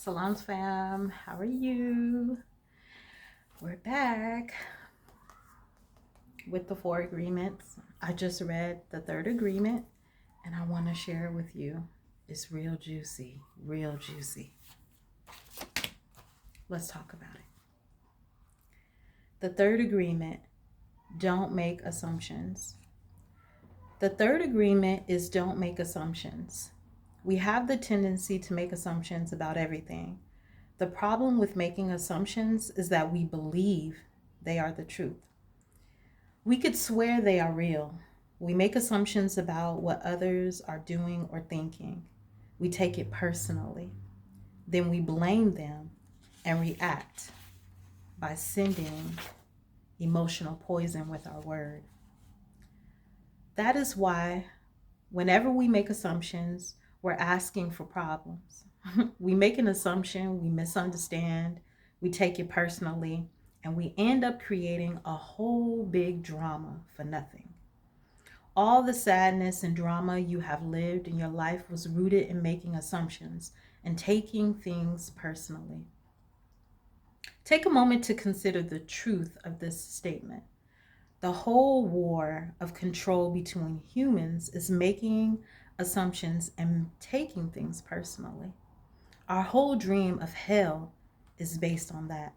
Salons fam, how are you? We're back with the 4 agreements. I just read the 3rd agreement and I want to share it with you. It's real juicy, real juicy. Let's talk about it. The 3rd agreement, don't make assumptions. The 3rd agreement is don't make assumptions. We have the tendency to make assumptions about everything. The problem with making assumptions is that we believe they are the truth. We could swear they are real. We make assumptions about what others are doing or thinking. We take it personally. Then we blame them and react by sending emotional poison with our word. That is why whenever we make assumptions, we're asking for problems. We make an assumption, we misunderstand, we take it personally, and we end up creating a whole big drama for nothing. All the sadness and drama you have lived in your life was rooted in making assumptions and taking things personally. Take a moment to consider the truth of this statement. The whole war of control between humans is making assumptions and taking things personally. Our whole dream of hell is based on that.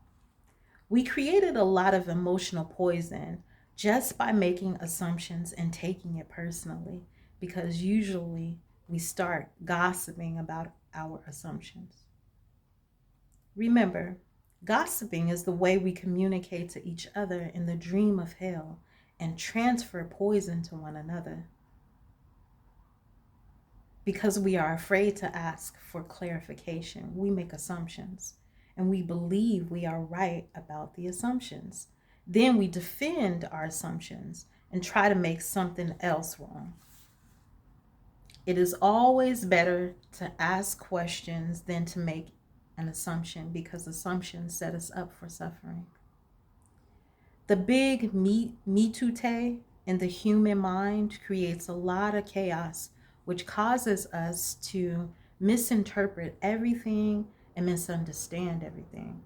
We created a lot of emotional poison just by making assumptions and taking it personally, because usually we start gossiping about our assumptions. Remember, gossiping is the way we communicate to each other in the dream of hell and transfer poison to one another. Because we are afraid to ask for clarification, we make assumptions and we believe we are right about the assumptions. Then we defend our assumptions and try to make something else wrong. It is always better to ask questions than to make an assumption, because assumptions set us up for suffering. The big me-too-te in the human mind creates a lot of chaos, which causes us to misinterpret everything and misunderstand everything.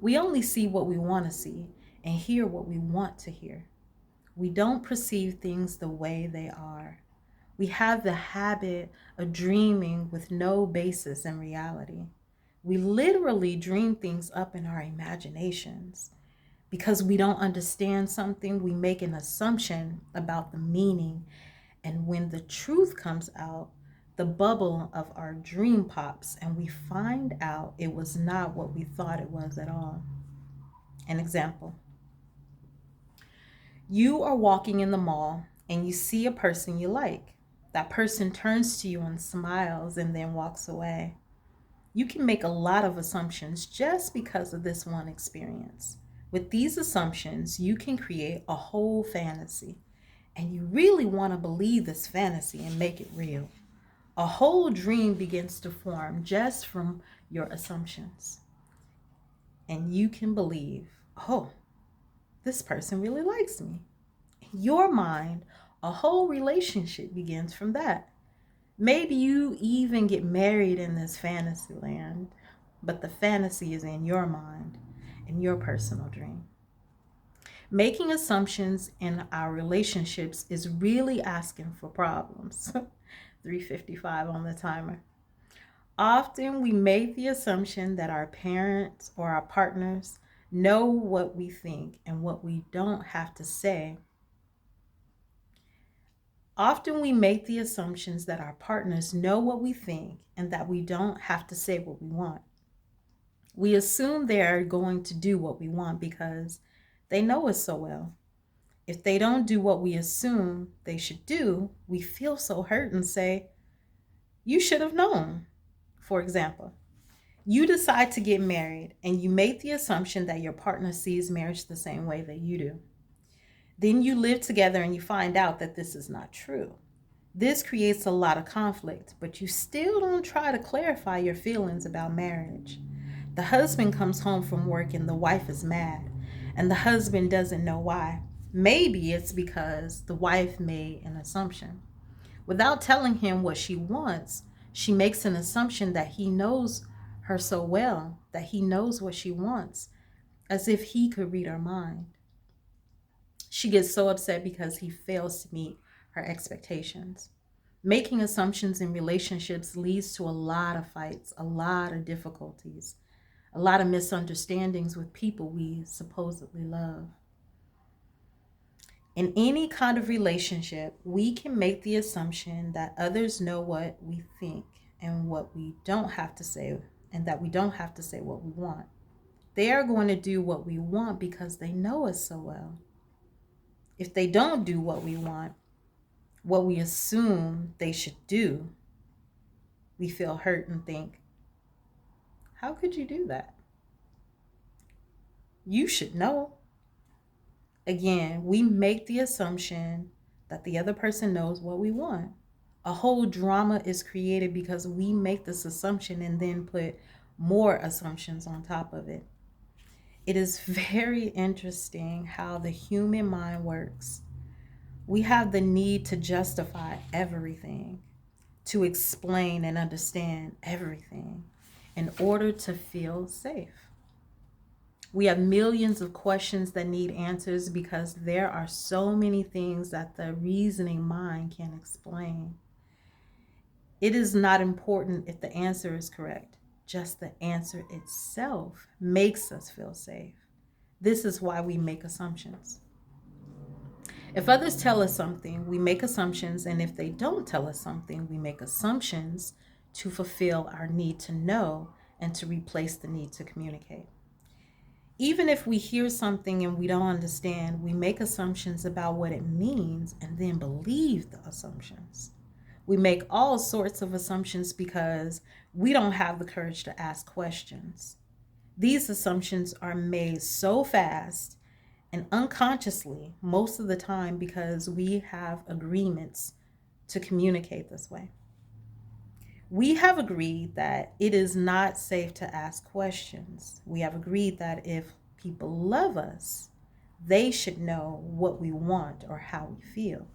We only see what we want to see and hear what we want to hear. We don't perceive things the way they are. We have the habit of dreaming with no basis in reality. We literally dream things up in our imaginations. Because we don't understand something, we make an assumption about the meaning. And when the truth comes out, the bubble of our dream pops and we find out it was not what we thought it was at all. An example. You are walking in the mall and you see a person you like. That person turns to you and smiles and then walks away. You can make a lot of assumptions just because of this one experience. With these assumptions, you can create a whole fantasy, and you really want to believe this fantasy and make it real. A whole dream begins to form just from your assumptions. And you can believe, oh, this person really likes me. In your mind, a whole relationship begins from that. Maybe you even get married in this fantasy land, but the fantasy is in your mind, in your personal dream. Making assumptions in our relationships is really asking for problems. 3:55 on the timer. Often we make the assumption that our parents or our partners know what we think and what we don't have to say. Often we make the assumptions that our partners know what we think and that we don't have to say what we want. We assume they are going to do what we want because they know us so well. If they don't do what we assume they should do, we feel so hurt and say, you should have known. For example, you decide to get married and you make the assumption that your partner sees marriage the same way that you do. Then you live together and you find out that this is not true. This creates a lot of conflict, but you still don't try to clarify your feelings about marriage. The husband comes home from work and the wife is mad, and the husband doesn't know why. Maybe it's because the wife made an assumption. Without telling him what she wants, she makes an assumption that he knows her so well that he knows what she wants, as if he could read her mind. She gets so upset because he fails to meet her expectations. Making assumptions in relationships leads to a lot of fights, a lot of difficulties, a lot of misunderstandings with people we supposedly love. In any kind of relationship, we can make the assumption that others know what we think and what we don't have to say, and that we don't have to say what we want. They are going to do what we want because they know us so well. If they don't do what we want, what we assume they should do, we feel hurt and think, how could you do that? You should know. Again, we make the assumption that the other person knows what we want. A whole drama is created because we make this assumption and then put more assumptions on top of it. It is very interesting how the human mind works. We have the need to justify everything, to explain and understand everything in order to feel safe. We have millions of questions that need answers because there are so many things that the reasoning mind can't explain. It is not important if the answer is correct. Just the answer itself makes us feel safe. This is why we make assumptions. If others tell us something, we make assumptions, and if they don't tell us something, we make assumptions to fulfill our need to know and to replace the need to communicate. Even if we hear something and we don't understand, we make assumptions about what it means and then believe the assumptions. We make all sorts of assumptions because we don't have the courage to ask questions. These assumptions are made so fast and unconsciously most of the time because we have agreements to communicate this way. We have agreed that it is not safe to ask questions. We have agreed that if people love us, they should know what we want or how we feel.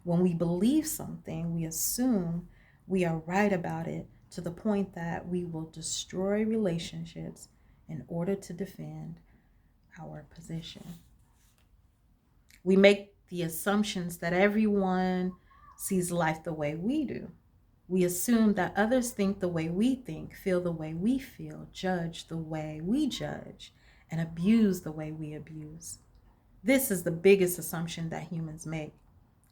When we believe something, we assume we are right about it to the point that we will destroy relationships in order to defend our position. We make the assumptions that everyone sees life the way we do. We assume that others think the way we think, feel the way we feel, judge the way we judge, and abuse the way we abuse. This is the biggest assumption that humans make.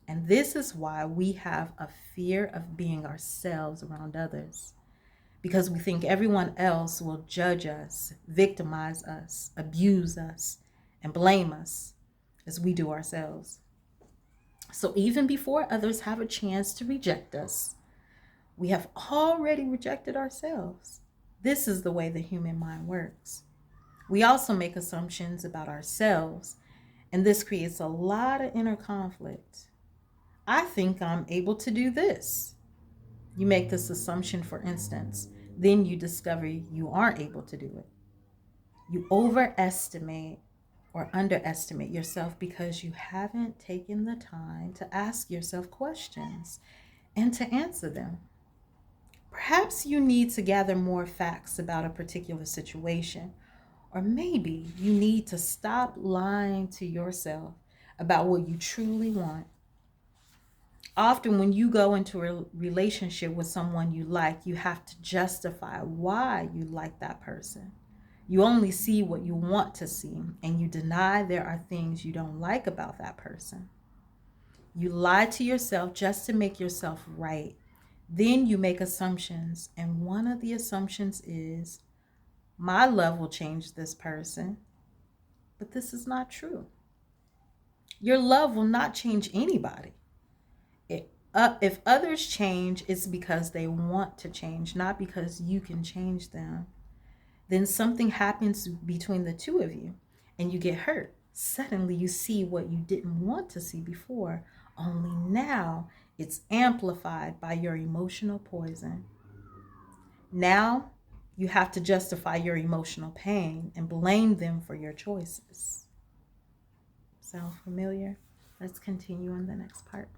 And this is why we have a fear of being ourselves around others. Because we think everyone else will judge us, victimize us, abuse us, and blame us as we do ourselves. So even before others have a chance to reject us, we have already rejected ourselves. This is the way the human mind works. We also make assumptions about ourselves, and this creates a lot of inner conflict. I think I'm able to do this. You make this assumption, for instance, then you discover you aren't able to do it. You overestimate or underestimate yourself because you haven't taken the time to ask yourself questions and to answer them. Perhaps you need to gather more facts about a particular situation, or maybe you need to stop lying to yourself about what you truly want. Often when you go into a relationship with someone you like, you have to justify why you like that person. You only see what you want to see, and you deny there are things you don't like about that person. You lie to yourself just to make yourself right. Then you make assumptions, and one of the assumptions is, my love will change this person. But this is not true. Your love will not change anybody. If others change, it's because they want to change, not because you can change them. Then something happens between the two of you and you get hurt. Suddenly you see what you didn't want to see before, only now it's amplified by your emotional poison. Now you have to justify your emotional pain and blame them for your choices. Sound familiar? Let's continue in the next part.